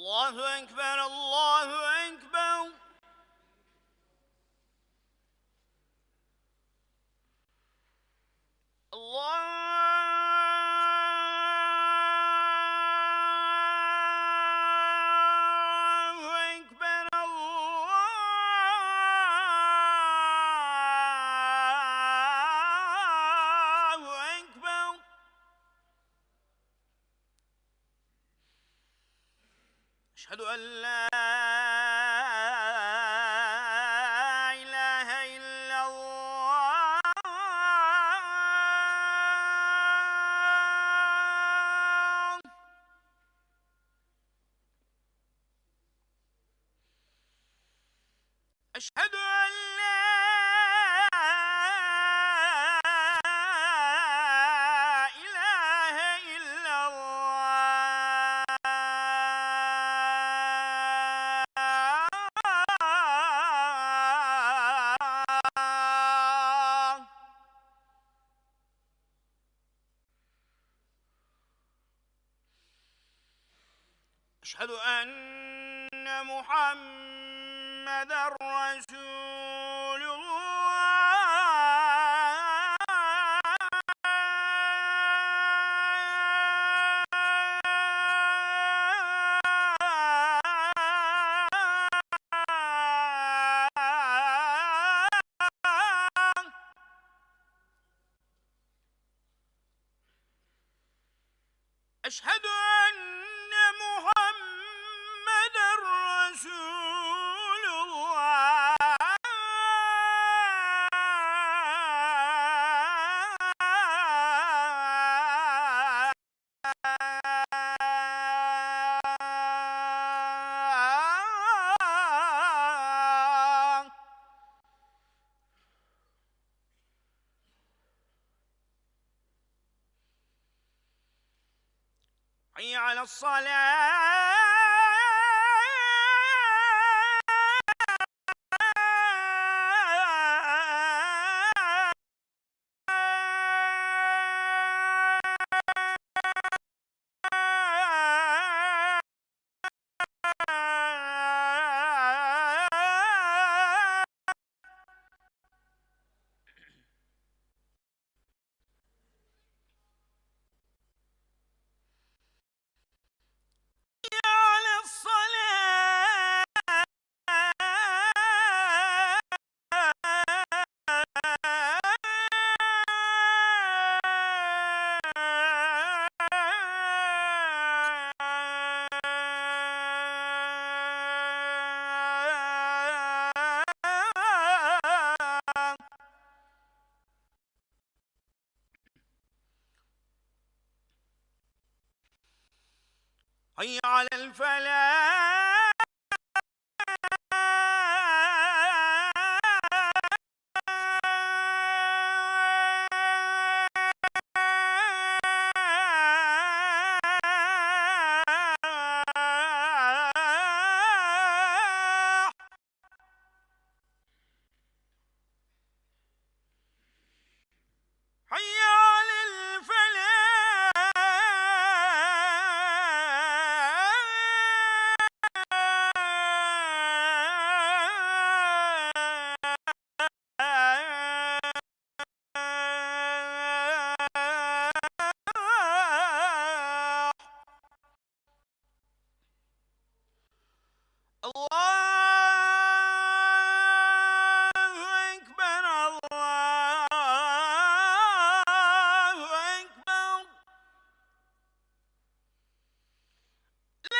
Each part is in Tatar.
الله أكبر الله أكبر. الله أكبر الله أكبر. أشهد أن لا إله إلا الله. أشهد أن لا إله إلا الله. أشهد أن محمدًا رسول الله. أشهد أن محمدًا رسول الله. حي على الصلاة. على الصلاة. حي على الفلاح. حي على الفلاح. الله أكبر الله أكبر. لا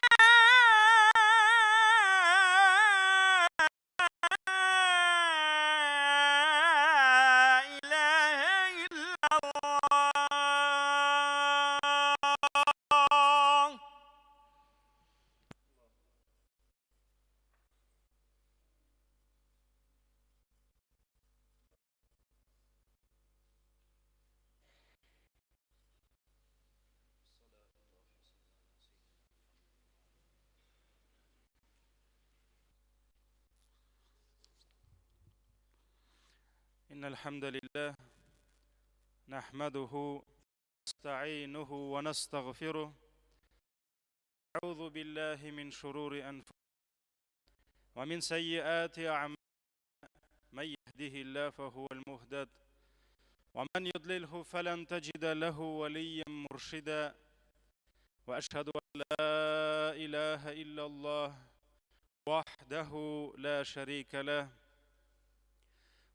إله إلا الله. إن الحمد لله نحمده ونستعينه ونستغفره أعوذ بالله من شرور أنفسنا ومن سيئات أعمالنا من يهده الله فهو المهتد ومن يضلله فلن تجد له وليا مرشدا وأشهد أن لا إله إلا الله وحده لا شريك له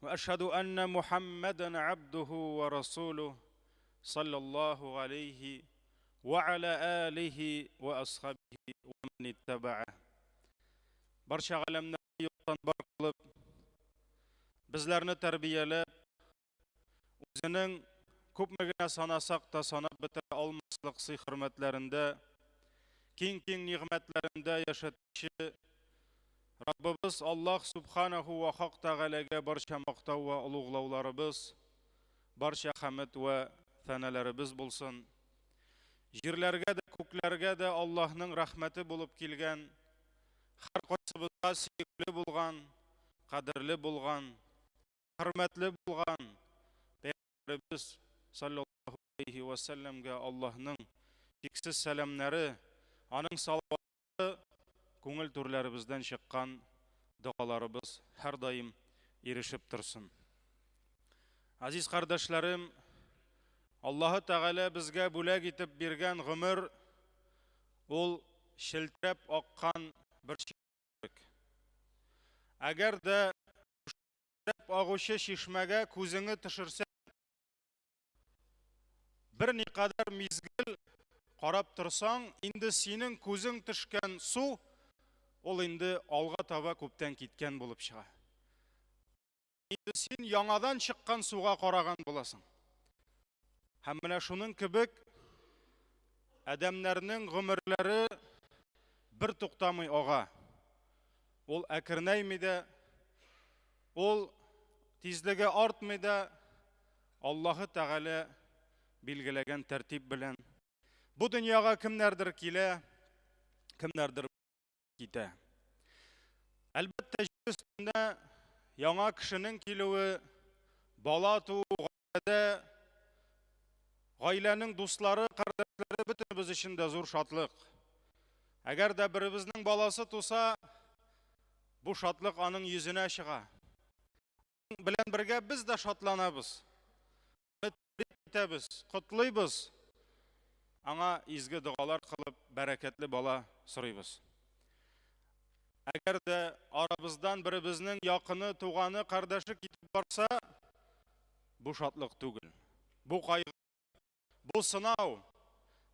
وأشهد أن محمدا عبده ورسوله صلى الله عليه وعلى آله وأصحابه ومن اتبعه. Barcha alamlarni yo'qdan bor qilib, bizlarni tarbiyalab, o'zining ko'pmagina sanasak da sanab bitira olmaslik hurmatlarida, keng ne'matlarida yashatuvchi Rabbimiz Allah subhanahu va haq ta'alaga barcha maqtov va ulug'lovlarimiz, barcha hamd va sanalarimiz bo'lsin. Yerlarga da, ko'klarga da Allohning rahmati bo'lib kelgan, har qaysibizga sevimli bo'lgan, qadrli bo'lgan, hurmatli bo'lgan Payg'ambarimiz sallallohu alayhi va sallamga Allohning cheksiz salomlari, uning salavoti, ko'ngil turlarimizdan chiqqan duolarimiz har doim erishib tursin. Aziz qardoshlarım, Alloh Taala bizga bo'lak etib bergan umr ol shiltirab oqqan bir shishmak. Agarda shiltirab og'ushi shishmaga ko'zingni tishirsang, bir neqadar mezgil qarab tursang, endi sening ko'zing tishgan suv ol endi olg'a tava ko'pdan ketgan bo'lib chiqa. Endi sen yangadan chiqqan suvga qaragan bo'lasan. Ham mana shuning kibik adamlarning umrlari bir to'xtamay og'a. Ol akirnaymida, ol tezligi ortmayda, Alloh Taala belgilagan tartib bilan bu dunyoga kimlardir kela, kimlardir keta. Albatta üstünde yana kişinin kilovi bola tug'ada, oilaning do'stlari, qarindoshlari bitinimiz için de zo'r shodlik. Agar da birimizning bolasi tug'sa, bu shodlik uning yuzine chiqa. Bilan birga biz de shodlanamiz. Biz qutlaymiz. Anga izgi duolar qilib barakatli bola so'raymiz. Agar da aramızdan birimizning yaqini, tug'ani, qardoshi ketib borsa, bu shodlik tugul. Bu qayg'u, bu sinov.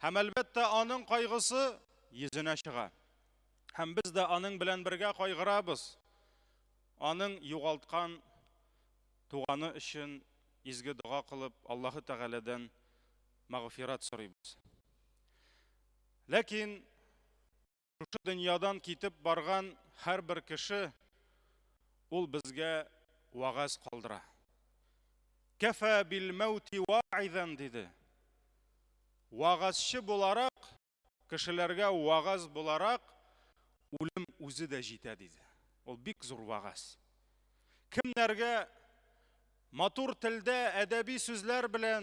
Ham albatta uning qayg'usi yuzine chiqa. Ham biz de uning bilan birga qayg'uramiz. Uning yo'qoltgan tug'ani uchun izgi duo qilib Alloh Taoladan mag'firat so'raymiz. Lekin şu dünyadan ketib bargan her bir kishi ol bizga va'z qoldira. Kafa bil mauti wa'izan dedi. Va'zchi bo'larak, kishilarga va'z bo'larak o'lim o'zi de yetadi dedi. Ol bik zo'r va'z. Kimlarga matur tilda adabiy so'zlar bilan,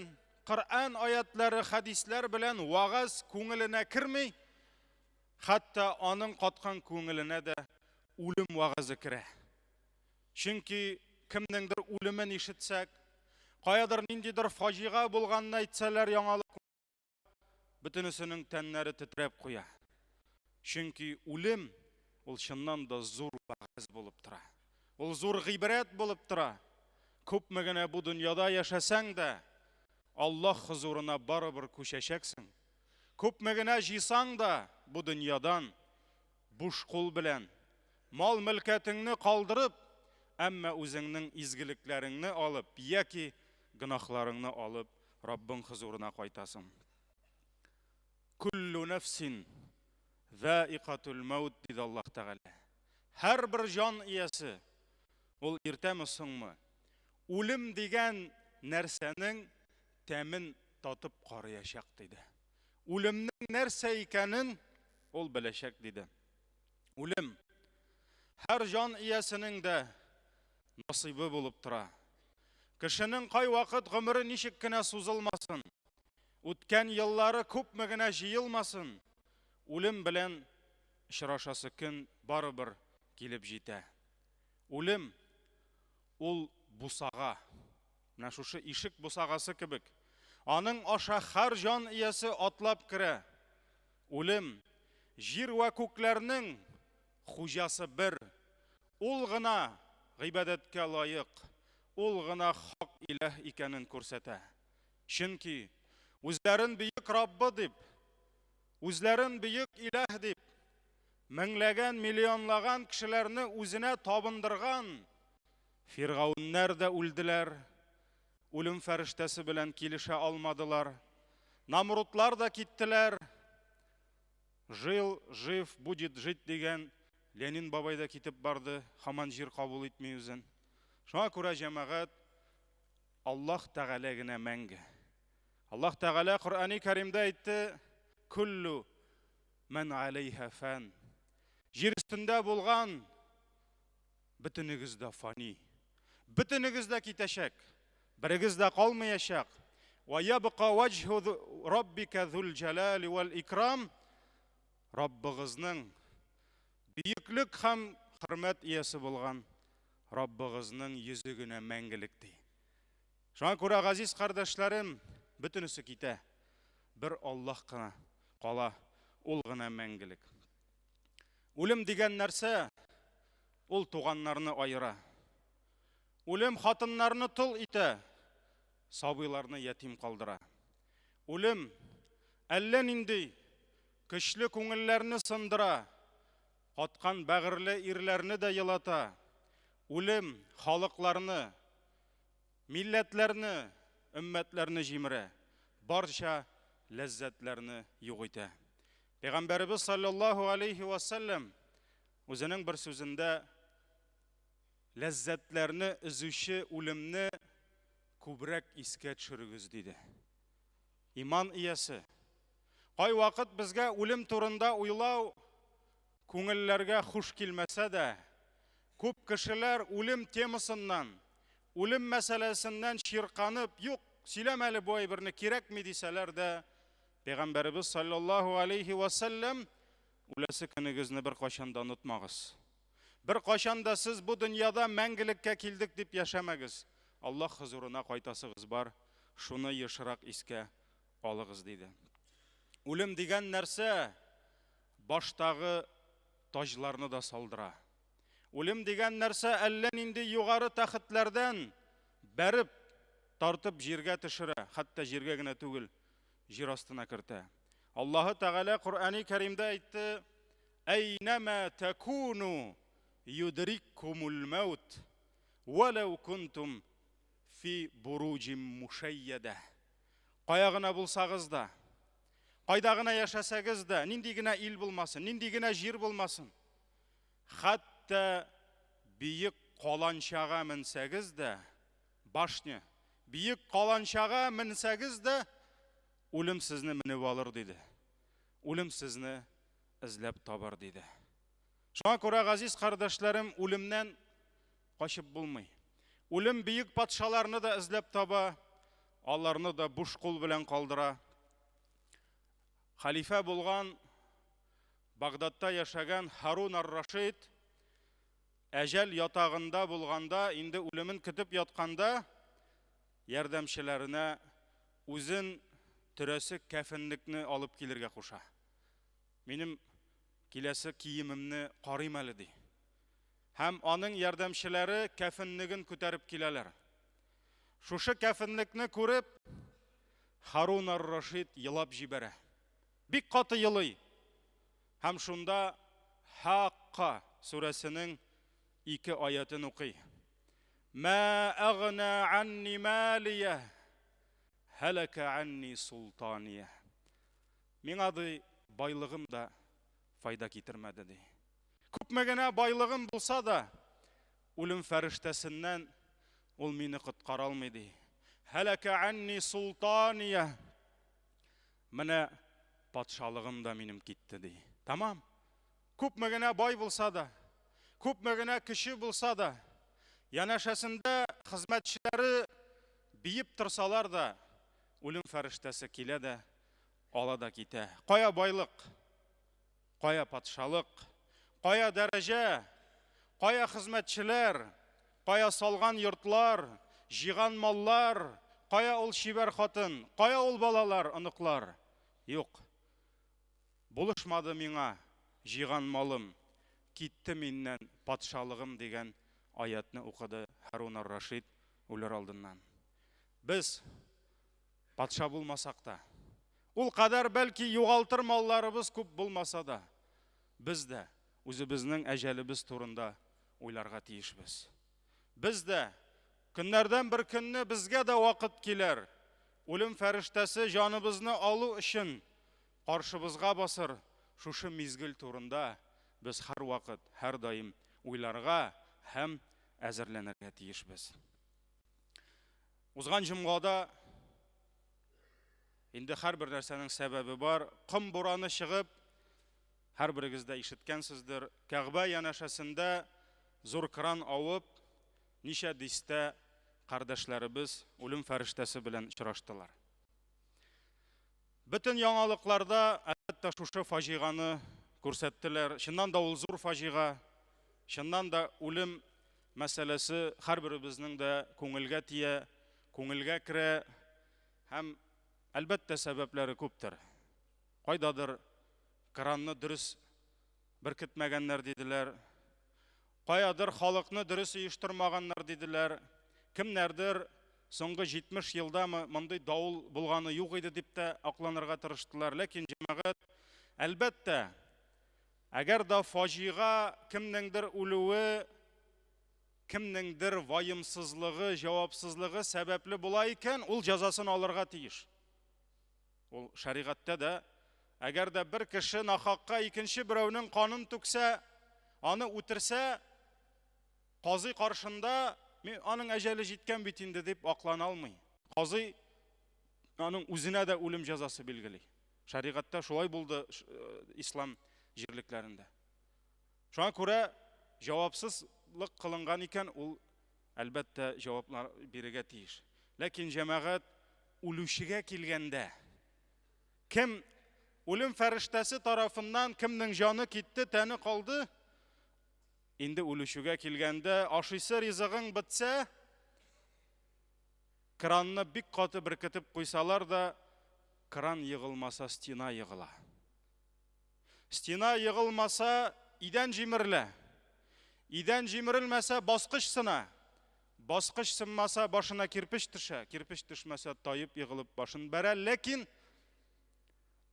Qur'on oyatlari, hadislar bilan va'z ko'ngiline kirmay, hatta onun qatqan ko'ngiline de o'lim va'zi kira. Chunki kimningdir o'limini eshitsek, qayerdir nindidir fojia bo'lganini aytsalar, yangilik butunisining tanlari titrab qo'ya. Chunki o'lim ol shundan da zo'r va'z bo'lib tura. Ol zo'r g'ibrat bo'lib tura. Ko'pmagina bu dunyoda yashasang da Alloh huzuruna baribir ko'chashaksan. Ko'pmagina jisang da bu dunyodan bo'sh qo'l bilan mol mulkatingni qoldirib, amma o'zingning izgiliklaringni olib yoki gunohlaringni olib Robbing huzuruna qaytasan. Kullu nafsin za'iqatul maut dedi Alloh Taala. Har bir jon egasi ol ertami so'ngmi o'lim degan narsaning ta'min tatib qarayashaq dedi. O'limning narsa ekanin ol bilashak dedi. O'lim har jon egasining de nasibi bo'lib tura. Kishining qay vaqt umri nishikkina so'zilmasin, o'tgan yillari ko'pmagina jiyilmasin, үлем белән очрашасы көн барыбер килеп җитә. Үлем ул бусага, менә шушы ишек бусагасы кебек. Аның аша һәр җан иясе атлап керә. Үлем җир вә күкләрнең хуҗасы бер. Ул гына гыйбадәткә лаек, ул гына хак илаһ икәнен күрсәтә. Чөнки үзләрен бөек Раббы дип, үзләрен бөек илаһ дип, меңләгән, миллионлаган кешеләрне үзенә табындырган Фиргавуннар да үлделәр, үлем фәрештәсе белән килешә алмадылар. Намрутлар да киттеләр. Жив будет жить дигән Ленин бабай да китеп барды, һаман җир кабул итми үзен. Шуңа күрә җәмәгать Аллаһ Тәгалә генә мәңге. Аллаһ Тәгалә Коръәни Кәримдә әйтте: "Куллу ман алейха фан." Җир өстендә булган бөтенегез дә фани. Бөтенегез дә китәчәк. Берегез дә калмаячак. Ва ябqa ваҗһу раббика зул җалали вал икрам. Раббыгызның бөеклек һәм хөрмәт иясе булган Раббыгызның йөзе генә мәңгелек ди. Шуңа күрә, газиз кардәшләрем, бөтенесе китә. Бер Аллаһ кына кала, ул гына мәңгелек. Үлем дигән нәрсә ул туганнарны айыра. Үлем хатыннарны тол итә, сабыйларны ятим калдыра. Үлем әллә нинди көчле күңелләрне сындыра, каткан бәгырле ирләрне дә елата. Үлем халыкларны, милләтләрне, өммәтләрне җимерә, барча ләззәтләрне юк итә. Пәйгамбәрбез саллаллаһу алейхи ва саллям үзенең бер сүзендә ләззәтләрне үзүче үлемне күбрәк искә төшерегез диде. Иман иясе. Кай вакыт безгә үлем турында уйлау күңелләргә хуш килмәсә дә, күп кешеләр үлем темасыннан, үлем мәсьәләсеннән чирканып, юк, сөйләмәле бу әйберне кирәкми дисәләр дә, Пәйгамбәрбез саллаллаһу алейхи ва саллям үләсе көнегезне бер качан да онытмагыз. Бер качан да сез бу дөньяда мәңгелеккә килдек дип яшәмәгез. Аллаһ хузурына кайтасыгыз бар, шуны ешрак искә алыгыз диде. Үлем дигән нәрсә баштагы таҗларны да салдыра. Үлем дигән нәрсә әллә нинди югары тәхетләрдән бәреп, тартып җиргә төшерә, хәтта җиргә генә түгел, җир астына кертә. Аллаһы Тәгалә Коръәни Кәримдә әйтте: "Әйнәмә такуну юдриккумул маут, валау кунтум фи буруҗим мушайяда." Кая гына булсагыз да, кайда гына яшәсәгез дә, нинди генә ил булмасын, нинди генә җир булмасын, хәтта бийек каланчага менсәгез дә, башня, бийек каланчага менсәгез дә, үлем сезне менеп алыр диде. Үлем сезне эзләп табар диде. Шуңа күрә, газиз кардәшләрем, үлемнән качып булмый. Үлем бийек патшаларны да эзләп таба, аларны да буш кул белән калдыра. Халифа булган, Багдадта яшәгән Харун ар-Рашид әҗәл ятагында булганда, инде үлемен көтеп ятканда, ярдәмчеләренә үзен төрәсе кәфенлекне алып килергә куша. Минем киләсе киемемне карыйм әле ди. Һәм аның ярдәмчеләре кәфенлеген күтәреп киләләр. Шушы кәфенлекне күреп, Харун ар-Рашид елап җибәрә. Бик каты елый. Һәм шунда Хакка сүрәсенең 2 аятын укый. Ма агна анни малия, халака анни султания. Миңа ди байлыгым да файда китермәде ди. Күпме генә байлыгым булса да, үлем фәрештәсеннән ул мине коткара алмый ди. Халака анни султания. Менә патшалыгым да минем китте ди. Тамам. Күпме генә бай булса да, күпме генә кеше булса да, янәшәсендә хезмәтчеләре биеп торсалар да, үлем фәрештәсе килә дә, ала да китә. Кая байлык? Кая патшалык, кая дәрәҗә, кая хезмәтчеләр, кая салган йортлар, җыйган маллар, кая ул шибәр хатын, кая ул балалар, оныклар. Юк. Булышмады миңа җыйган малым, китте миннән патшалыгым дигән аятны укыды Һарун ар-Рашид үләр алдыннан. Без патша булмасак та, ул кадәр бәлки югалтыр малларыбыз күп булмаса да, без дә үзебезнең әҗәлебез турында уйларга тиешбез. Без дә көннәрдән бер көнне безгә дә вакыт килер. Үлем фәрештәсе җаныбызны алу өчен каршыбызга басыр. Шушы мизгел турында без һәр вакыт, һәр даим уйларга һәм әзерләнергә тиешбез. Узган җомгада инде һәрбер нәрсәнең сәбәбе бар. Кым бураны чыгып, һәрберегез дә ишеткәнсездер, Кәгъбә янәшәсендә зур кран авып, ничә дистә кардәшләребез үлем фәрештәсе белән очраштылар. Бөтен яңалыкларда әлбәттә шушы фаҗиганы күрсәттеләр. Чыннан да ул зур фаҗига, чыннан да үлем мәсьәләсе һәрберебезнең дә күңелгә тия, күңелгә керә һәм әлбәттә сәбәпләре күптер. Кайдадыр кранны дөрес беркетмәгәннәр диделәр. Каядыр халыкны дөрес оештырмаганнар диделәр. Кемнәрдер соңгы 70 елда мондый давыл булганы юк иде дип тә акланырга тырыштылар. Ләкин җәмәгать, әлбәттә, әгәр дә фаҗига кемнеңдер үлүе, кемнеңдер ваемсызлыгы, җавапсызлыгы сәбәпле була икән, ул җәзасын алырга тиеш. Ул шәригатьтә дә, әгәр дә бер кеше нахакка икенче берәүнең канын түксә, аны үтерсә, казый каршында аның әҗәле җиткән бит инде дип аклана алмый. Казый аның үзенә дә үлем җәзасы билгели. Шәригатьтә шулай булды ислам җирлекләрендә. Шуңа күрә җавапсызлык кылынган икән, ул әлбәттә җаваплар бирергә тиеш. Ләкин җәмәгать үлүчегә килгәндә, кем үлем фәрештәсе тарафыннан кемнең җаны китте, тәне калды, инде үлүчегә килгәндә, ашыйсы ризыгың бетсә, кранны бик каты беркетеп куйсалар да, кран йыгылмаса, стена йыгыла. Стена йыгылмаса, идән җимерелә. Идән җимерелмәсә, баскыч сына. Баскыч сынмаса, башына кирпеч төшә. Кирпеч төшмәсә, тайып йыгылып башын бәрә. Ләкин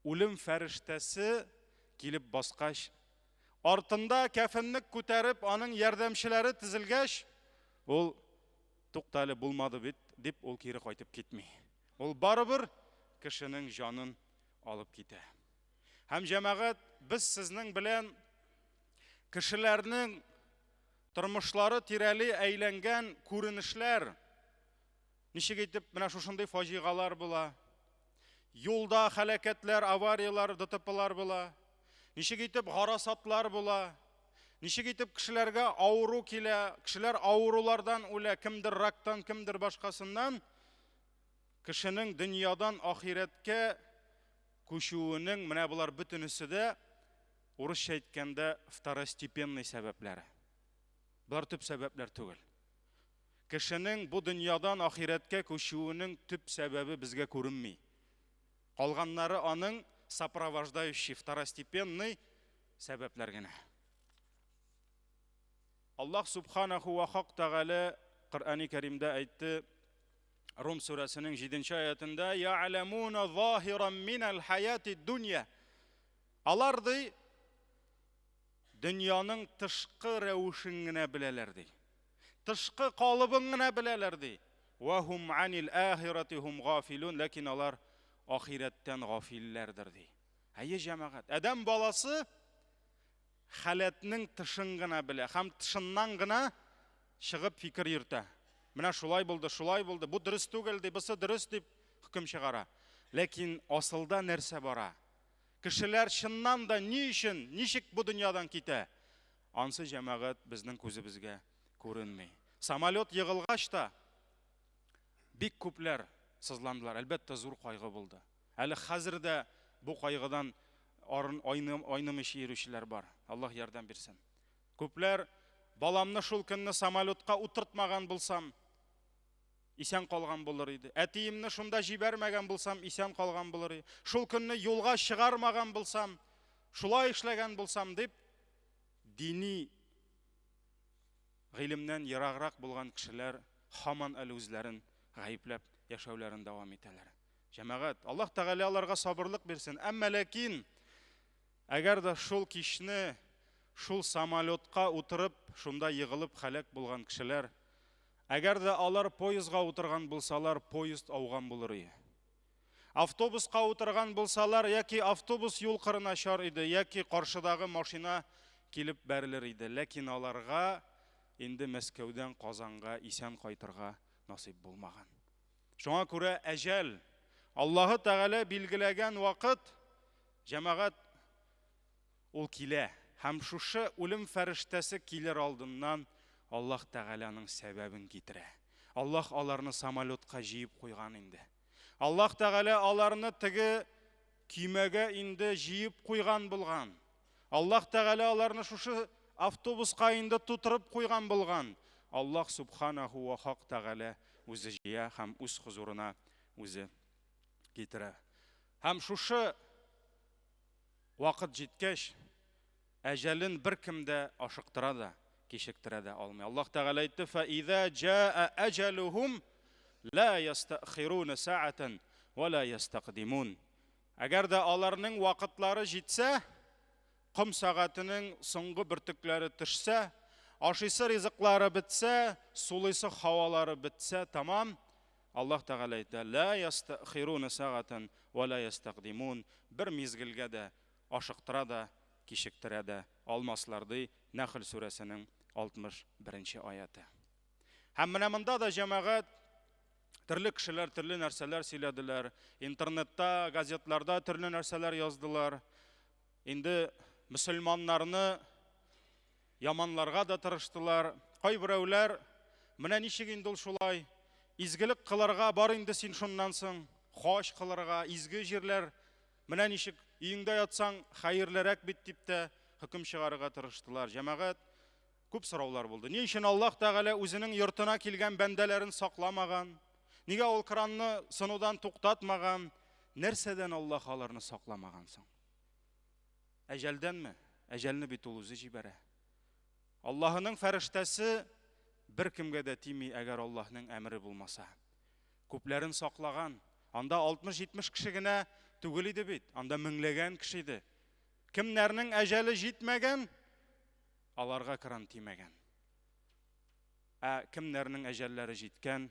үлем фәрештәсе килеп баскач, артында кәфенлек күтәреп, аның ярдәмчеләре тезелгәч, ул туктале булмады бит дип ул кире кайтып китми. Ул барыбер кешенең җанын алып китә. Һәм җәмәгать, без сезнең белән кешеләрнең тормышлары тирәли әйләнгән күренешләр, ничек итеп менә шушындый фаҗигалар була, юлда һәлакәтләр, авариялар, ДТПлар була, ничек итеп гарасатлар була, ничек итеп кешеләргә авыру килә, кешеләр авырулардан үлә, кемдер рактан, кемдер башкасыннан, кешенең дөньядан ахирәткә күчүенең менә булар бөтенесе дә урысча әйткәндә второстепенный сәбәпләре. Булар төп сәбәпләр түгел. Кешенең бу дөньядан ахирәткә күчүенең төп сәбәбе безгә күренми. Калганнары аның сопровождающий, второстепенный сәбәпләр генә. Аллаһ субханаху ва тәгалә Коръәни Кәримдә әйтте, Рум сүрәсенең 7-нче аятында: "Я'ламуна захиран минал хаяти дунья". Алар ди дөньяның тышкы рәвешен генә беләләр ди. Тышкы калыбын гына беләләр ди. "Ва хум анил ахирати хум гафилун", ләкин алар ахираттан гафилләрдер ди. Әйе җәмәгать, адәм баласы халәтнең тышын гына белә, һәм тышыннан гына чыгып фикер йөртә. Менә шулай булды, бу дөрес түгел ди, бусы дөрес дип хөкем чыгара. Ләкин асылда нәрсә бара? Кешеләр чыннан да ни өчен, ничек бу дөньядан китә? Ансы җәмәгать безнең күзебезгә күренми. Самолет йыгылгач та бик күпләр сызландылар. Әлбәттә зур кайгы булды. Әле хәзер дә бу кайгыдан айнымыйча йөрүчеләр бар. Аллаһ ярдәм бирсен. Күпләр баламны шул көнне самолетка утыртмаган булсам, исән калган булыр иде. Әтиемне шунда җибәрмәгән булсам, исән калган булыр иде. Шул көнне юлга чыгармаган булсам, шулай эшләгән булсам дип, дини гыйлемнән ераграк булган кешеләр һаман әле үзләрен гаепләп яшәүләрен дәвам итәләр. Җәмәгать, Аллаһ Тәгалә аларга сабырлык бирсен. Әмма ләкин, әгәр дә шул кичне шул самолетка утырып, шунда егылып һәлак булган кешеләр, әгәр дә алар поездга утырган булсалар, поезд ауган булыр иде. Автобуска утырган булсалар, яки автобус юл кырына чар иде, яки каршыдагы машина килеп бәрелер иде. Ләкин аларга инде Мәскәүдән Казанга исән кайтырга насыйп булмаган. Шуңа күрә әҗәл, Аллаһы Тәгалә билгеләгән вакыт, җәмәгать, ул килә. Һәм шушы үлем фәрештәсе килер алдыннан Аллаһ Тәгаләнең сәбәбен китерә. Аллаһ аларны самолетка җыеп куйган инде. Аллаһ Тәгалә аларны теге көймәгә инде җыеп куйган булган. Аллаһ Тәгалә аларны шушы автобуска инде тутырып куйган булган. Аллаһ Субханаху ва Хак Тәгалә үзе җыя һәм үз хузурына үзе китерә. Һәм шушы вакыт җиткәч, әҗәлен беркем дә ашыктыра да, кичектерә дә алмый. Аллаһ Тәгалә әйтте: "Фа-иза җаа аҗалухум ла ястахируна саатан ва ла ястақдимун." Әгәр дә аларның вакытлары җитсә, кым сәгатенең соңгы бөртекләре төшсә, ашыйсы ризыклары бетсә, сулыйсы һавалары бетсә, тамам, Аллаһ Тәгалә әйтә: "Ла ястахируна саатан ва ла ястақдимун." Бер мизгелгә дә ашыктыра да, кичектерә дә алмаслар ди. Нәхл сүрәсенең 61-нче аяты. Һәм менә монда да җәмәгать төрле кешеләр төрле нәрсәләр сөйләделәр. Интернетта, газетларда төрле нәрсәләр яздылар. Инде мөселманнарны яманларга да тырыштылар. Кайберәүләр, менә ничек инде ул шулай, изгелек кылырга бар инде син шуннан соң, хаҗ кылырга, изге җирләр, менә ничек өеңдә ятсаң хәерлерәк бит дип тә хөкем чыгарырга тырыштылар. Җәмәгать, күп сораулар булды. Ни өчен Аллаһ Тәгалә үзенең йортына килгән бәндәләрен сакламаган? Нигә ул кранны сынудан туктатмаган? Нәрсәдән Аллаһ аларны сакламаган соң? Әҗәлдәнме? Әҗәлне бит ул үзе җибәрә. Аллаһының фәрештәсе беркемгә дә тими, әгәр Аллаһның әмере булмаса. Күпләрен саклаган. Анда 60-70 кеше генә түгел иде бит. Анда меңләгән кеше иде. Кемнәрнең әҗәле җитмәгән, аларга кран тимәгән. Кемнәрнең әҗәлләре җиткән,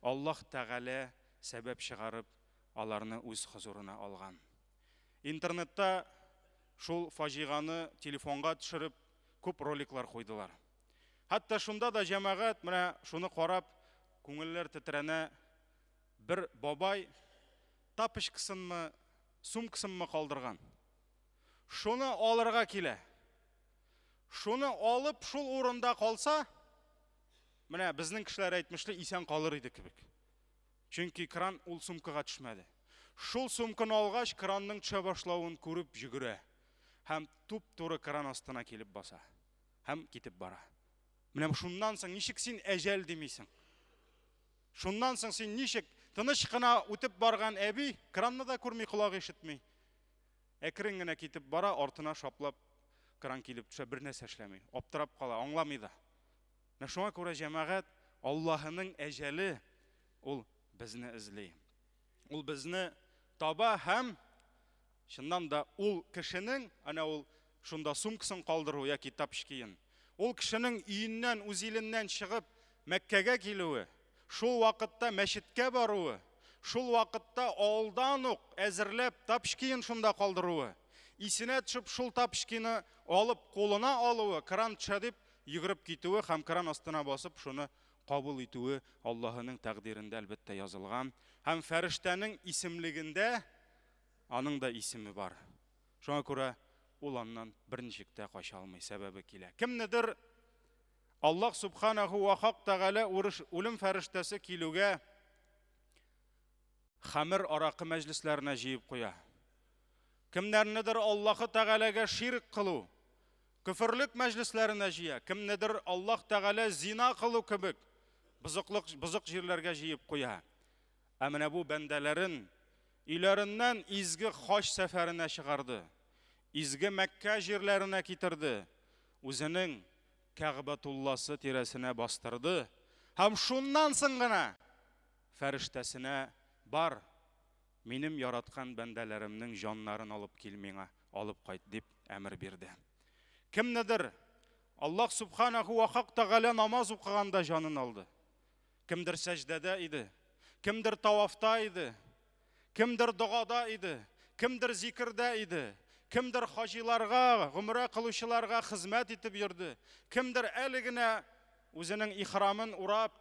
Аллаһ Тәгалә сәбәп чыгарып, аларны үз хузурына алган. Интернетта шул фаҗиганы телефонга төшереп, күп роликлар куйдылар. Хәтта шунда да җәмәгать, менә шуны карап, күңелләр тетрәнә. Бер бабай тапочкасынмы, сумкасынмы калдырган. Шуны алырга килә. Шуны алып шул урында калса, менә безнең кешеләр әйтмешле, исән калыр иде кебек. Чөнки кран ул сумкага төшмәде. Шул сумканы алгач, кранның төшә башлавын күреп җигерә. Һәм туп-туры кран астына килеп баса. Һәм китеп бара. Менә шуннан соң ничек син әҗәл димисең? Шуннан соң син ничек тыныч кына үтеп барган әби, кранны да күрми, колагы ишетми. Әкрен генә китеп бара, артына шаплап кран килеп төшә, бер нәрсә эшләми. Аптырап кала, аңламый да. Менә шуңа күрә җәмәгать, Аллаһының әҗәле ул безне эзли. Ул безне таба һәм чыннан да ул кешенең, ана ул шунда сумкасын калдыру яки тапочкаен, ул кешенең өеннән, үз иленнән чыгып Мәккәгә килүе, шул вакытта мәчеткә баруы, шул вакытта алдан ук әзерләп тапочкаен шунда калдыруы, исенә төшеп шул тапочканы алып кулына алуы, кран төшә дип йөгереп китүе һәм кран астына басып шуны кабул итүе Аллаһының тәкъдирендә әлбәттә язылган. Һәм фәрештәнең исемлегендә аның да исеме бар. Шуңа күрә ул аннан берничек тә кача алмый, сәбәбе килә. Кемнедер Аллаһ Субханаху ва Хак Тәгалә үлем фәрештәсе килүгә хәмер аракы мәҗлесләренә җыеп куя. кемнәрнедер Аллаһы Тәгаләгә ширк кылу, күфрлек мәҗлесләренә җыя, кемнедер Аллаһ Тәгалә зина кылу кебек бузык җирләргә җыеп куя. Ә менә бу бәндәләрен өйләреннән изге хаҗ сәфәренә чыгарды, изге Мәккә җирләренә китерде, үзенең Кәгъбәтулласы тирәсенә бастырды, һәм шуннан соң гына фәрештәсенә бар, минем яраткан бәндәләремнең җаннарын алып кил миңа, алып кайт дип әмер бирде. Кемнедер Аллаһ Субханаху ва Тәгалә намаз укыганда җанын алды. Кемдер сәҗдәдә иде, кемдер тавафта иде, кемдер дугада иде, кемдер зикрдә иде, кемдер хаҗиларга, гомрә кылучыларга хезмәт итеп йөрде, кемдер әле генә үзенең ихрамын урап,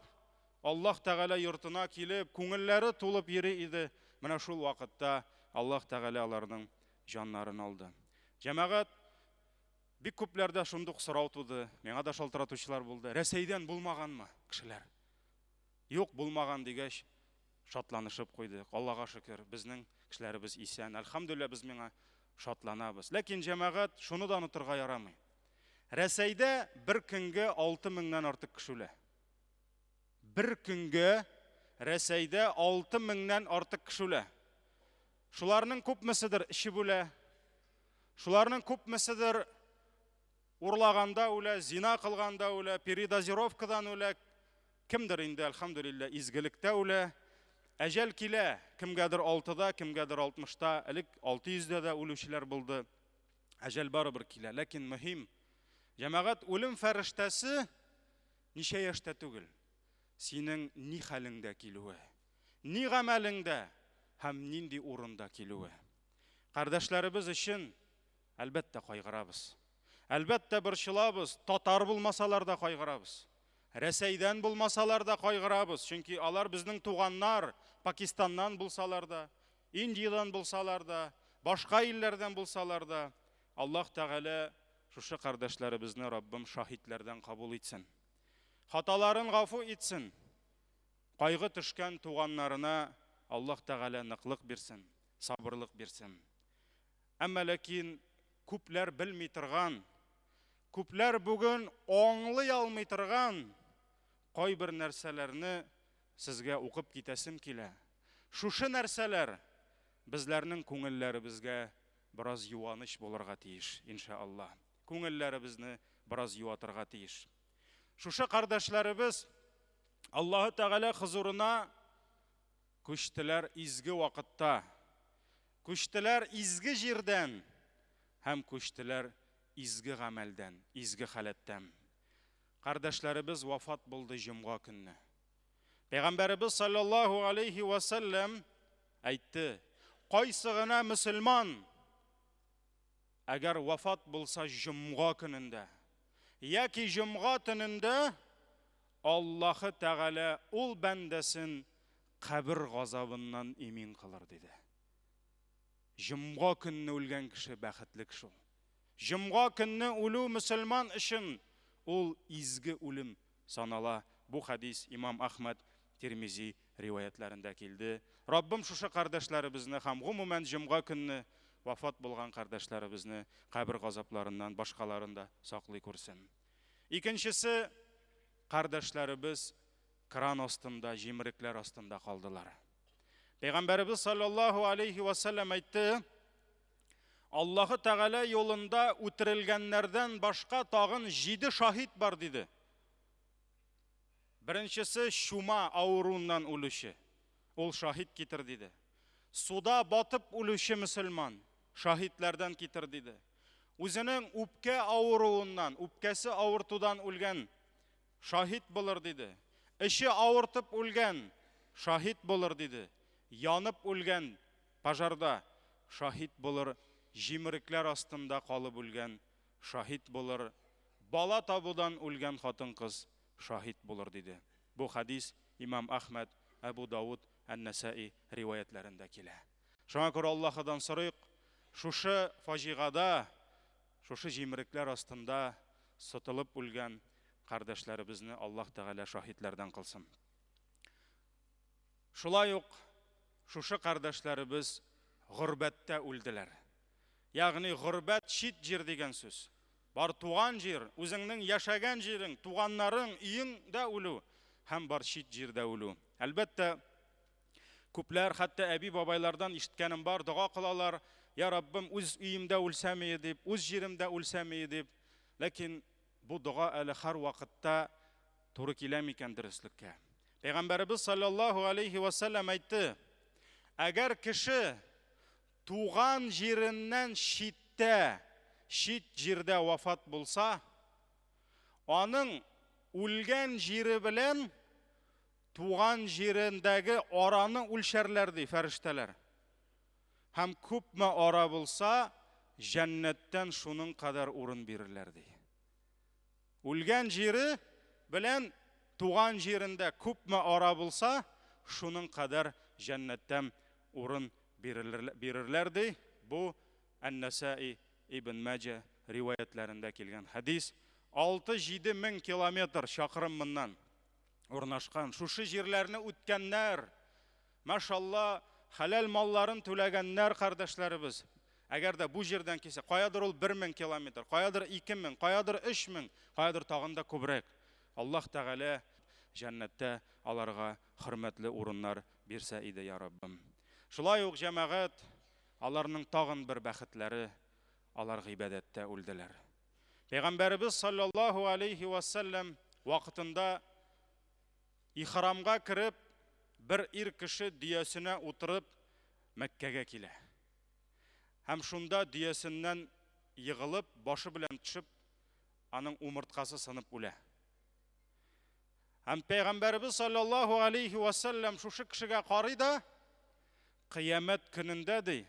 Аллаһ Тәгалә йортына килеп, күңелләре тулып йөри иде. Менә шул вакытта Аллаһ Тәгалә аларның җаннарын алды. Җәмәгать, бик күпләрдә шундый сорау туды, миңа да шалтыратучылар булды. Рәсәйдән булмаганмы кешеләр? Юк, булмаган дигәч, шатланышып куйдык. Аллаһка шөкер, безнең кешеләребез исән. Әлхәмдүлилләh, без миңа шатланабыз. Ләкин җәмәгать, шуны да онытырга ярамый. Рәсәйдә бер көнгә 6000-нан артык кеше үлә. Бер көнгә Рәсәйдә 6000-нан артык кеше үлә. Шуларның күпмеседер ишеп үлә. Шуларның күпмеседер урлаганда үлә, зина кылганда үлә, передозировкадан үлә. Кемдер инде, әлхәмдүлилләh, изгелектә үлә. Әҗәл килә, кемгәдер 6-да, кемгәдер 60-та, элек 600-дә дә үлүчеләр булды. Әҗәл барыбер килә, ләкин мөһим, җәмәгать, үлем фәрештәсе ничә яшьтә түгел, синең ни хәлеңдә килүе, ни гамәлеңдә һәм нинди урында килүе. Кардәшләребез өчен әлбәттә кайгырабыз. Әлбәттә борчылабыз, татар булмасалар да кайгырабыз. Рәсәйдән булмасалар да кайгырабыз, чөнки алар безнең туганнар, Пакистаннан булсалар да, Индиядан булсалар да, башка илләрдән булсалар да, Аллаһ Тәгалә шушы кардәшләребезне Раббым шаһидләрдән кабул итсен. Хаталарын гафу итсен. Кайгы төшкән туганнарына Аллаһ Тәгалә ныклык бирсен, сабырлык бирсен. Әмма ләкин күпләр белми торган, күпләр бүген аңлый алмый торган кайбер нәрсәләрне сезгә укып китәсем килә. Шушы нәрсәләр безләрнең күңелләребезгә бераз юаныч булырга тиеш, иншааллах. Күңелләребезне бераз юатырга тиеш. Шушы кардәшләребез Аллаһы Тәгалә хузурына күчтеләр изге вакытта, күчтеләр изге җирдән һәм күчтеләр изге гамәлдән, изге халәттән. Кардәшләребез вафат булды җомга көнне. Пәйгамбәребез саллаллаһу алейхи ва саллям әйтте: "Кайсы гына мөселман әгәр вафат булса җомга көнендә, яки җомга төнендә, Аллаһы Тәгалә ул бәндәсен кабер газабыннан имин кылыр" диде. Җомга көнне үлгән кеше бәхетле шул. Җомга көнне үлү мөселман өчен ул изге үлем санала. Бу хадис Имам Ахмад Тирмизи риваятларында килде. Раббым шушы кардәшләребезне һәм гомумән җомга көнне вафат булган кардәшләребезне кабер газапларыннан башкаларында саклый күрсен. Икенчесе, кардәшләребез кран астында, җимерекләр астында калдылар. Пәйгамбәребез саллаллаһу алейхи ва саллям әйтте: "Аллаһы Тәгалә юлында үтерелгәннәрдән башка тагын 7 шаһид бар" диде. Беренчесе шума авыруыннан үлүче, ул шаһид китер диде. Суда батып үлүче мөселман шаһидләрдән китер диде. Үзенең үпкә авыруыннан, үпкәсе авыртудан үлгән шаһид булыр диде. Эше авыртып үлгән шаһид булыр диде. Янып үлгән пожарда шаһид булыр, җимерекләр астында калып үлгән шаһид булыр, бала табудан үлгән хатын-кыз шаһид булыр диде. Бу хадис Имам Ахмад, Абу Дауд, Ан-Насаи риваятларында килә. Шуңа күрә Аллаһыдан сорыйк, шушы фаҗигада, шушы җимерекләр астында сытылып үлгән кардәшләребезне Аллаһ Тәгалә шаһидләрдән кылсын. Шулай ук шушы кардәшләребез гурбәттә үлделәр. яғни ғұрбәт шит жер деген сөз. Бар туған жер, өзіңнің яшаған жерің, туғаннарың, үйің да өлу, һәм бар шит жерде өлу. Әлбәттә, күпләр, хәтта әби бабайлардан ишеткәнем бар, дұға қылалар, я Раббым, үз үйімдә үлсәме деп, үз жерімдә үлсәме деп. Ләкин бу дұға әлі һәр вакытта туры килә микән дөреслеккә? Пәйгамбәрбез саллаллаху алейхи ва саллям әйтте: әгәр кеше туган җиреннән читтә, чит җирдә вафат булса, аның үлгән җире белән туган җирендәге араны үлчәрләр ди фәрештәләр. Һәм күпме ара булса, җәннәттән шуның кадәр урын бирерләр ди. Үлгән җире белән туган җирендә күпме ара булса, шуның кадәр җәннәттән урын бирерләр ди. Бу Ан-Насаи ибн Маҗа риваятләрендә килгән хадис. 6-7 мең километр чакрым моннан урнашкан. Шушы җирләрне үткәннәр, машалла, халал малларын түләгәннәр кардәшләребез. Әгәр дә бу җирдән килсә, каядыр ул 1000 километр, каядыр 2000, каядыр 3000, каядыр тагын да күбрәк. Аллаһ Тәгалә җәннәттә аларга хөрмәтле урыннар бирсә иде, я Раббым. Шулай ук җәмәгать, аларның тагын бер бәхетләре, алар гыйбадәттә үлделәр. Пәйгамбәрбез саллаллаху алейхи ва саллям вакытында ихрамга кирип, бер ир кеше дөясенә утырып Мәккәгә килә. Һәм шунда дөясеннән егылып, башы белән төшеп, аның умырткасы сынып үлә. Һәм Пәйгамбәрбез саллаллаху алейхи ва саллям шушы кешегә карый да, кыямәт көнендә ди,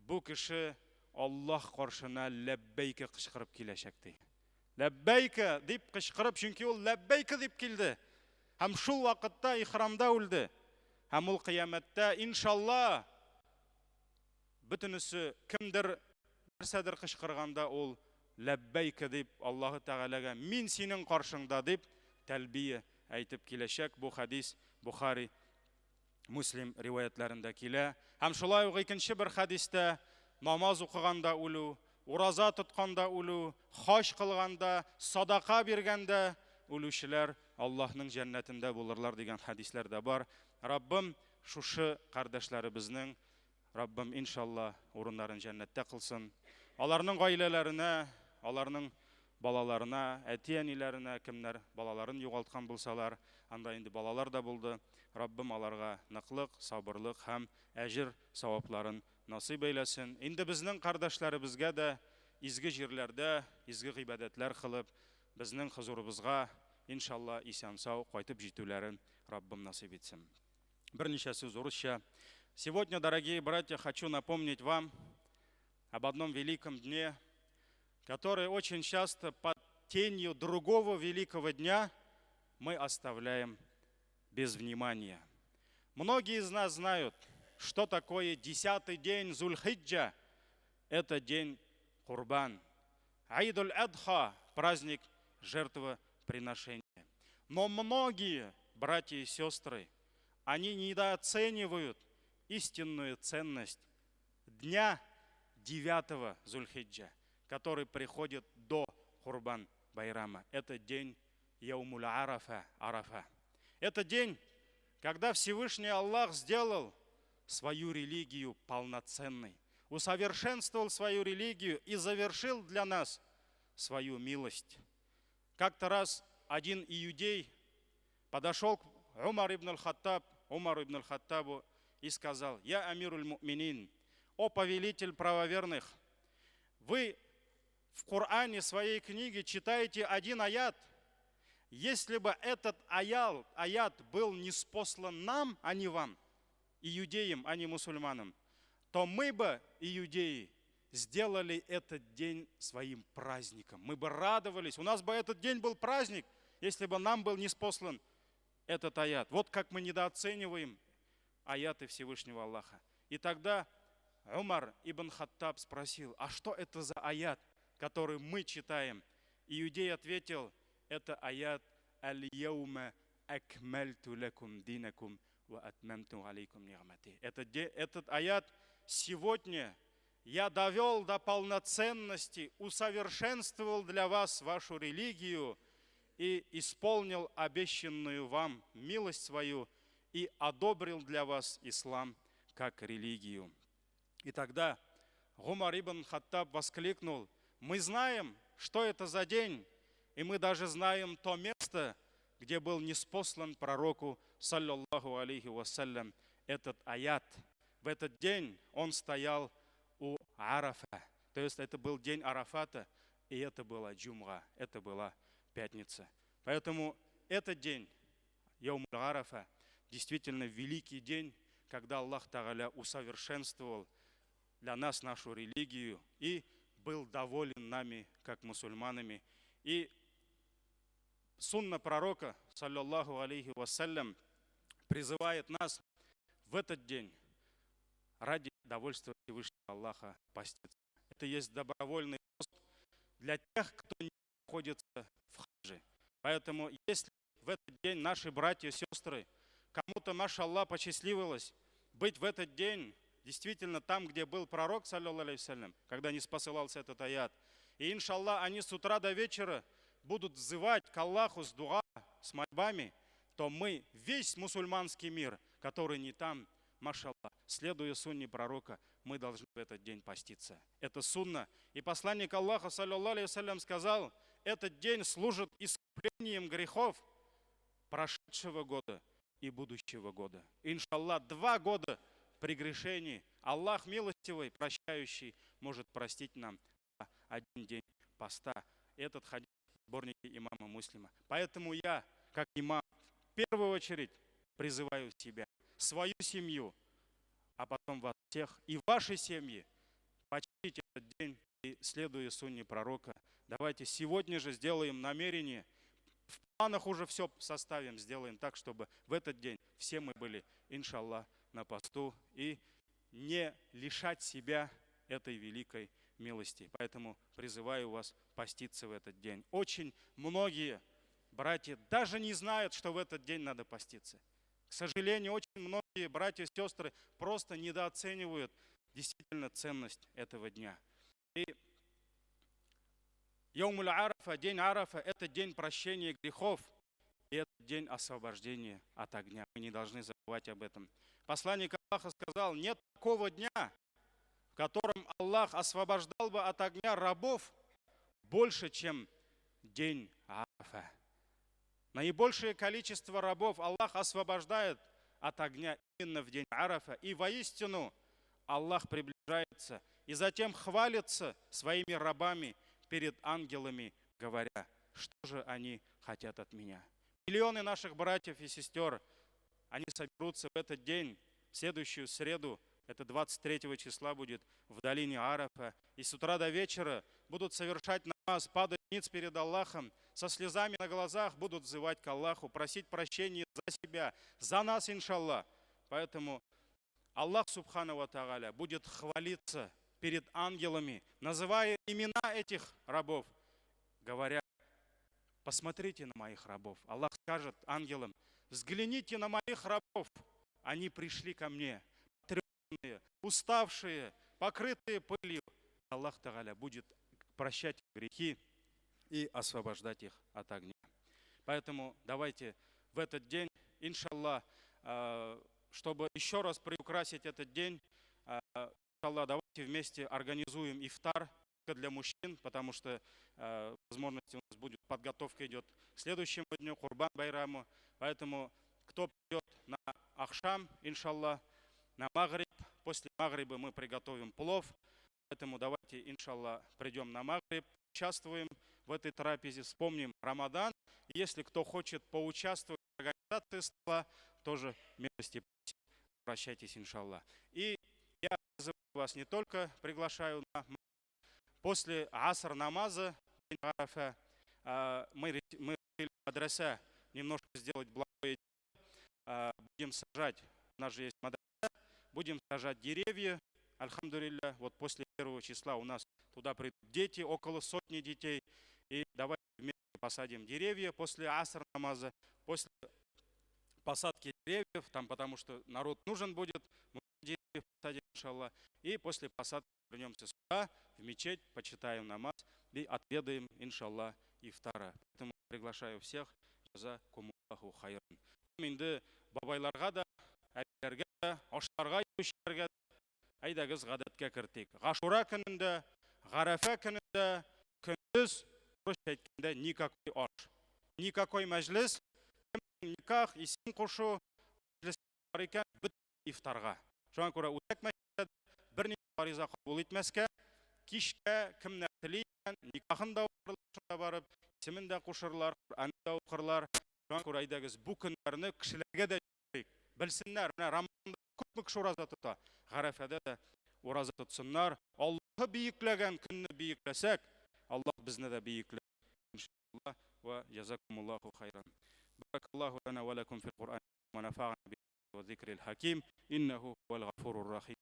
бу кеше Аллаһ каршына ләббәйкә кычкырып киләчәк ди. Ләббәйкә дип кычкырып, чөнки ул ләббәйкә дип килде. Һәм шул вакытта ихрамда үлде. Һәм ул кыямәттә иншалла бөтенесе кемдер нәрсәдер кычкырганда ул ләббәйкә дип Аллаһы Тәгаләгә мин синең каршыңда дип тәлбия әйтеп киләчәк. Бу хадис Бухари, Муслим риваятларында килә. Һәм шулай ук икенче бер хадистә намаз укыганда үлү, ураза тотканда үлү, хаҗ кылганда, садака биргәндә үлүчеләр Аллаһның җәннәтендә булырлар дигән хадисләр дә бар. Раббым шушы кардәшләребезнең, Раббым иншалла урыннарын җәннәттә кылсын. Аларның гаиләләренә, аларның балаларына, әти-әниләренә, кемнәр балаларын югалткан булсалар, анда инде балалар да булды. Раббым аларга ныклык, сабырлык һәм әҗр савапларын насыйп әйләсен. Инде безнең кардәшләребезгә дә изге җирләрдә изге гыйбадәтләр кылып, безнең хузурыбызга иншалла исән-сау кайтып җитүләрен Раббым насыйп итсен. Берничә сүз урысча. Сегодня, дорогие братья, хочу напомнить вам об одном великом дне, который очень часто под тенью другого великого дня мы оставляем без внимания. Многие из нас знают, что такое 10-й день Зуль-Хиджа. Это день Курбан. Айд-уль-Адха, праздник жертвоприношения. Но многие братья и сестры, они недооценивают истинную ценность дня 9-го Зуль-Хиджа, который приходит до Курбан-Байрама. Это день Яумуль-Арафа, Арафа. Это день, когда Всевышний Аллах сделал свою религию полноценной, усовершенствовал свою религию и завершил для нас свою милость. Как-то раз один иудей подошел к Умару ибн аль-Хаттабу и сказал: «Я амируль му'минин, о повелитель правоверных, вы в Коране своей книге читаете один аят. Если бы этот аят был ниспослан нам, а не вам, иудеям, а не мусульманам, то мы бы, иудеи, сделали этот день своим праздником. Мы бы радовались. У нас бы этот день был праздник, если бы нам был ниспослан этот аят». Вот как мы недооцениваем аяты Всевышнего Аллаха. И тогда Умар ибн Хаттаб спросил: а что это за аят, который мы читаем? Иудей ответил: это аят «Аль-яума акмальту лакум динакум ва атмамту алейкум ни'мати». Этот аят: сегодня я довел до полноценности, усовершенствовал для вас вашу религию и исполнил обещанную вам милость свою и одобрил для вас ислам как религию. И тогда Умар ибн Хаттаб воскликнул: мы знаем, что это за день, и мы даже знаем то место, где был ниспослан пророку, саллаллаху алейхи вассалям, этот аят. В этот день он стоял у Арафа. То есть это был день Арафата, и это была джумга, это была пятница. Поэтому этот день, Яум Арафа, действительно великий день, когда Аллах Тааля усовершенствовал для нас нашу религию и был доволен нами, как мусульманами. И сунна пророка, саллаллаху алейхи вассалям, призывает нас в этот день ради довольства Всевышнего Аллаха поститься. Это есть добровольный пост для тех, кто не находится в хаджи. Поэтому, если в этот день наши братья и сестры, кому-то, машаллах, посчастливилось быть в этот день действительно там, где был пророк, саллаллаху алейхи вассалям, когда не спосылался этот аят, и, иншаллах, они с утра до вечера будут взывать к Аллаху с дуа, с мольбами, то мы, весь мусульманский мир, который не там, машаллах, следуя сунне пророка, мы должны в этот день поститься. Это сунна. И посланник Аллаха, саллаллаху алейхи вассалям, сказал: этот день служит искуплением грехов прошедшего года и будущего года. Иншаллах, 2 года прегрешений Аллах милостивый, прощающий, может простить нам один день поста. Этот хадис в сборнике имама Муслима. Поэтому я, как имам, в первую очередь призываю себя, свою семью, а потом вас всех и ваши семьи почтить этот день и, следуя сунне пророка, давайте сегодня же сделаем намерение, в планах уже все составим, сделаем так, чтобы в этот день все мы были, иншаллах, на посту и не лишать себя этой великой милости. Поэтому призываю вас поститься в этот день. Очень многие братья даже не знают, что в этот день надо поститься. К сожалению, очень многие братья и сестры просто недооценивают действительно ценность этого дня. И Яумуль Арафа, день Арафа, это день прощения грехов, и это день освобождения от огня. Мы не должны забывать об этом. Посланник Аллаха сказал: нет такого дня, в котором Аллах освобождал бы от огня рабов больше, чем день Арафа. Наибольшее количество рабов Аллах освобождает от огня именно в день Арафа. И воистину Аллах приближается и затем хвалится своими рабами перед ангелами, говоря: что же они хотят от меня. Миллионы наших братьев и сестер, они соберутся в этот день, в следующую среду, это 23 числа будет в долине Арафа, и с утра до вечера будут совершать намаз, падать ниц перед Аллахом, со слезами на глазах будут взывать к Аллаху, просить прощения за себя, за нас, иншаллах. Поэтому Аллах, субхану ва тааля, будет хвалиться перед ангелами, называя имена этих рабов, говоря: посмотрите на моих рабов. Аллах скажет ангелам: взгляните на моих рабов, они пришли ко мне, потрепанные, уставшие, покрытые пылью. Аллах Тааля будет прощать грехи и освобождать их от огня. Поэтому давайте в этот день, иншаллах, чтобы еще раз приукрасить этот день, иншаллах, давайте вместе организуем ифтар для мужчин, потому что возможности у нас будет, подготовка идет к следующему дню, Курбан Байраму. Поэтому кто придет на Ахшам, иншаллах, на Магриб, после Магриба мы приготовим плов. Поэтому давайте, иншаллах, придем на Магриб, участвуем в этой трапезе, вспомним Рамадан. И если кто хочет поучаствовать в организации стола, тоже милости обращайтесь, иншаллах. И я вас не только приглашаю на после аср намаза, мы решили в мадресе немножко сделать благое дело. Будем сажать, у нас же есть мадресе, будем сажать деревья. Альхамдулилля, вот после 1 числа у нас туда придут дети, около 100 детей. И давайте вместе посадим деревья после аср намаза, после посадки деревьев, там, потому что народ нужен будет, мы деревья посадим. иншаллах. И после посадки вернемся сюда, в мечеть, почитаем намаз и отведаем, иншаллах, ифтара. Поэтому приглашаю всех. Жазакумуллаху хайран. Енді бабайларға да, әйелдерге де, аштарға, еушілерге де, әйдәгіз ғадатқа кіртейік. Ғашура күнінде, ғарафа күнінде, күндіз, дұрыс әйткенде, никакой аш, никакой мәжліс, никах, исем қошу, мәжліс бар екен, бүт ифтарға. Жоған көре, өтек мәжлісте бір париза қабыл етмеске, кешке кімнер тілейген, никахын да оқырлар барып, исемін де қошырлар, Құр'анын да оқырлар. Жоған көре, әйдәгіз бұл күндеріні кішілерге де жүрейік. Білсінлер, Рамазанда көп мүкіш ораза тұта, ғарафада да ораза тұтсынлар. Аллахы бейіклеген күнні бейіклесек, Аллах бізні де бейікле. Иншаллах, ва жазакумуллаху хайран. Баракаллаху лана ва лакум фил Құр'ан, ва нафағана би ва зикрил хаким, иннаху хуал ғафурur рахим.